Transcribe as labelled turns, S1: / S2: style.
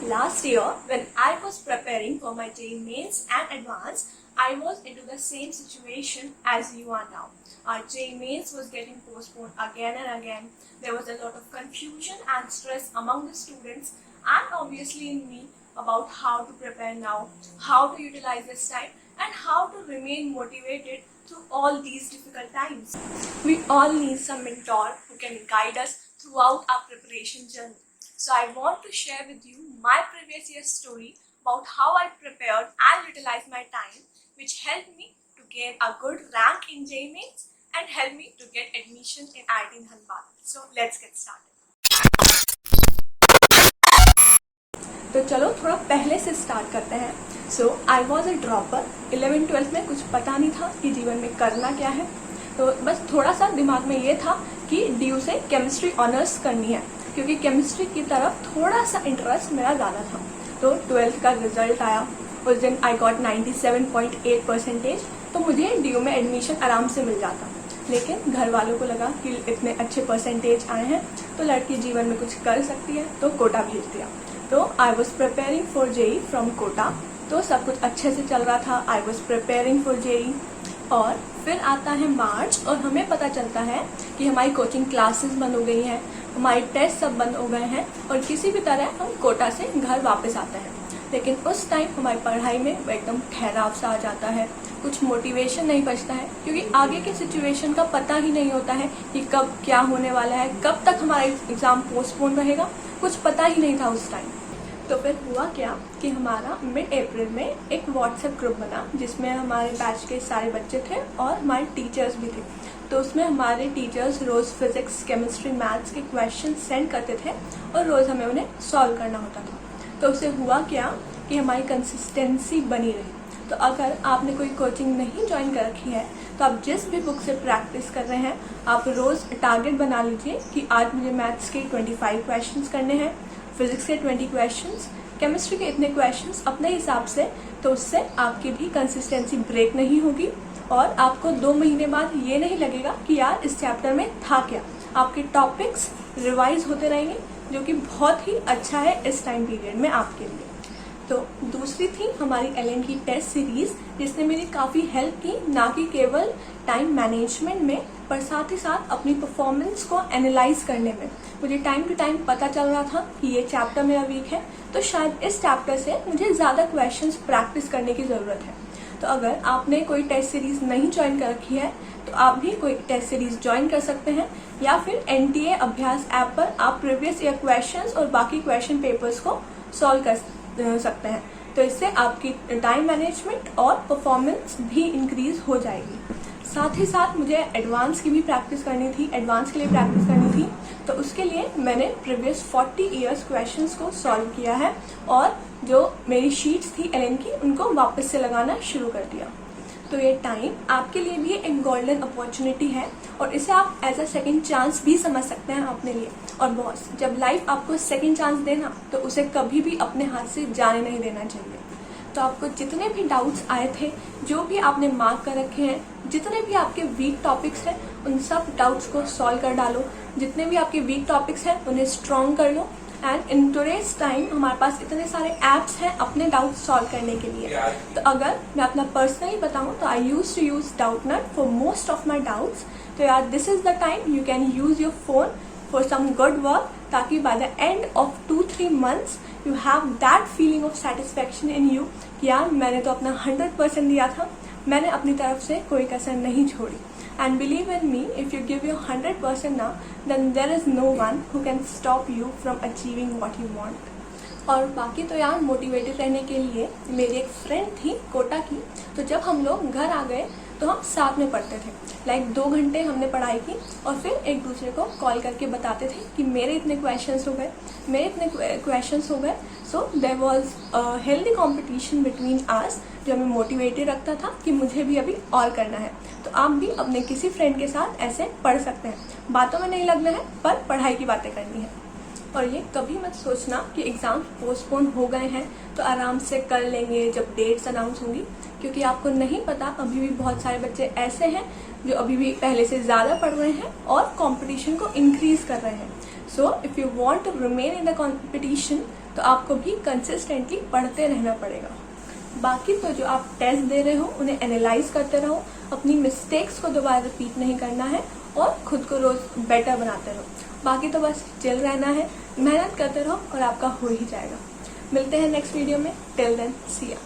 S1: Last year, when I was preparing for my JEE Mains and Advanced, I was into the same situation as you are now. Our JEE Mains was getting postponed again and again. There was a lot of confusion and stress among the students and obviously in me about how to prepare now, how to utilize this time, and how to remain motivated through all these difficult times. We all need some mentor who can guide us throughout our preparation journey. So I want to share with you my previous year's story about how I prepared and utilized my time, which helped me to gain a good rank in JEE Mains and helped me to get admission in IIT Dhanbad. So let's get started. तो चलो थोड़ा पहले से start करते हैं. सो I was a dropper. 11-12 में कुछ पता नहीं था कि जीवन में करना क्या है. तो बस थोड़ा सा दिमाग में ये था कि DU से केमिस्ट्री ऑनर्स करनी है, क्योंकि केमिस्ट्री की तरफ थोड़ा सा इंटरेस्ट मेरा ज़्यादा था. तो 12th का रिजल्ट आया. उस दिन आई गॉट 97.8%. तो मुझे DU में एडमिशन आराम से मिल जाता. लेकिन घर वालों को लगा कि इतने अच्छे परसेंटेज आए हैं तो लड़की जीवन में कुछ कर सकती है, तो कोटा भेज दिया. तो I was preparing for JEE from Kota. तो सब कुछ अच्छे से चल रहा था. I was preparing for JEE. और फिर आता है मार्च और हमें पता चलता है कि हमारी कोचिंग क्लासेस बंद हो गई हैं, हमारे टेस्ट सब बंद हो गए हैं और किसी भी तरह हम कोटा से घर वापस आते हैं. लेकिन उस टाइम हमारी पढ़ाई में एकदम ठहराव सा आ जाता है. कुछ मोटिवेशन नहीं बचता है, क्योंकि आगे के सिचुएशन का पता ही नहीं होता है कि कब क्या होने वाला है, कब तक हमारा एग्ज़ाम पोस्टपोन रहेगा. कुछ पता ही नहीं था उस टाइम. तो फिर हुआ क्या कि हमारा मिड अप्रैल में एक व्हाट्सएप ग्रुप बना, जिसमें हमारे बैच के सारे बच्चे थे और हमारे टीचर्स भी थे. तो उसमें हमारे टीचर्स रोज़ फिज़िक्स, केमिस्ट्री, मैथ्स के क्वेश्चन सेंड करते थे और रोज़ हमें उन्हें सॉल्व करना होता था. तो उससे हुआ क्या कि हमारी कंसिस्टेंसी बनी रही. तो अगर आपने कोई कोचिंग नहीं ज्वाइन कर रखी है तो आप जिस भी बुक से प्रैक्टिस कर रहे हैं, आप रोज़ टारगेट बना लीजिए कि आज मुझे मैथ्स के 25 क्वेश्चंस करने हैं, फिजिक्स के 20 क्वेश्चंस, केमिस्ट्री के इतने क्वेश्चंस अपने हिसाब से. तो उससे आपकी भी कंसिस्टेंसी ब्रेक नहीं होगी और आपको 2 महीने बाद ये नहीं लगेगा कि यार इस चैप्टर में था क्या. आपके टॉपिक्स रिवाइज होते रहेंगे, जो कि बहुत ही अच्छा है इस टाइम पीरियड में आपके लिए. तो दूसरी थी हमारी LN की टेस्ट सीरीज़, जिसने मेरी काफ़ी हेल्प की, ना कि केवल टाइम मैनेजमेंट में पर साथ ही साथ अपनी परफॉर्मेंस को एनालाइज करने में. मुझे टाइम टू टाइम पता चल रहा था कि ये चैप्टर मेरा वीक है, तो शायद इस चैप्टर से मुझे ज़्यादा क्वेश्चंस प्रैक्टिस करने की ज़रूरत है. तो अगर आपने कोई टेस्ट सीरीज़ नहीं ज्वाइन कर रखी है तो आप भी कोई टेस्ट सीरीज़ ज्वाइन कर सकते हैं, या फिर NTA अभ्यास ऐप पर आप प्रीवियस ईयर क्वेश्चंस और बाकी क्वेश्चन पेपर्स को सॉल्व कर सकते हैं. तो इससे आपकी टाइम मैनेजमेंट और परफॉर्मेंस भी इंक्रीज हो जाएगी. साथ ही साथ मुझे एडवांस की भी प्रैक्टिस करनी थी, एडवांस के लिए प्रैक्टिस करनी थी. तो उसके लिए मैंने प्रीवियस 40 ईयर्स क्वेश्चंस को सॉल्व किया है और जो मेरी शीट्स थी LN की, उनको वापस से लगाना शुरू कर दिया. तो ये टाइम आपके लिए भी एक गोल्डन अपॉर्चुनिटी है और इसे आप एज अ सेकेंड चांस भी समझ सकते हैं अपने लिए. और बॉस, जब लाइफ आपको सेकेंड चांस देना तो उसे कभी भी अपने हाथ से जाने नहीं देना चाहिए. तो आपको जितने भी डाउट्स आए थे, जो भी आपने मार्क कर रखे हैं, जितने भी आपके वीक टॉपिक्स हैं, उन सब डाउट्स को सॉल्व कर डालो. जितने भी आपके वीक टॉपिक्स हैं उन्हें स्ट्रॉन्ग कर लो. एंड इन टुडेज टाइम हमारे पास इतने सारे ऐप्स हैं अपने डाउट सॉल्व करने के लिए. तो अगर मैं अपना पर्सनली बताऊं तो I use to use Doubtnut for most of my doubts. तो यार, this is the time you can use your phone for some good work, ताकि by the end of 2-3 months you have that feeling of satisfaction in you कि यार मैंने तो अपना 100% दिया था, मैंने अपनी तरफ से कोई कसर नहीं छोड़ी. And believe in me, if you give your 100% now, then there is no one who can stop you from achieving what you want. और बाकी तो यार, मोटिवेटेड रहने के लिए मेरी एक फ्रेंड थी कोटा की. तो जब हम लोग घर आ गए तो हम साथ में पढ़ते थे. 2 घंटे हमने पढ़ाई की और फिर एक दूसरे को कॉल करके बताते थे कि मेरे इतने क्वेश्चंस हो गए, मेरे इतने क्वेश्चंस हो गए. So there was a healthy competition between us, जो हमें मोटिवेटेड रखता था कि मुझे भी अभी और करना है. तो आप भी अपने किसी फ्रेंड के साथ ऐसे पढ़ सकते हैं. बातों में नहीं लगना है, पर पढ़ाई की बातें करनी है. और ये कभी मत सोचना कि एग्ज़ाम पोस्टपोन हो गए हैं तो आराम से कर लेंगे जब डेट्स अनाउंस होंगी, क्योंकि आपको नहीं पता, अभी भी बहुत सारे बच्चे ऐसे हैं जो अभी भी पहले से ज़्यादा पढ़ रहे हैं और कंपटीशन को इंक्रीज कर रहे हैं. So if you want to remain in the competition, तो आपको भी कंसिस्टेंटली पढ़ते रहना पड़ेगा। बाकी तो जो आप टेस्ट दे रहे हो उन्हें एनालाइज करते रहो, अपनी मिस्टेक्स को दोबारा रिपीट नहीं करना है और खुद को रोज बेटर बनाते रहो। बाकी तो बस चिल रहना है, मेहनत करते रहो और आपका हो ही जाएगा। मिलते हैं नेक्स्ट वीडियो में। टिल देन सी या।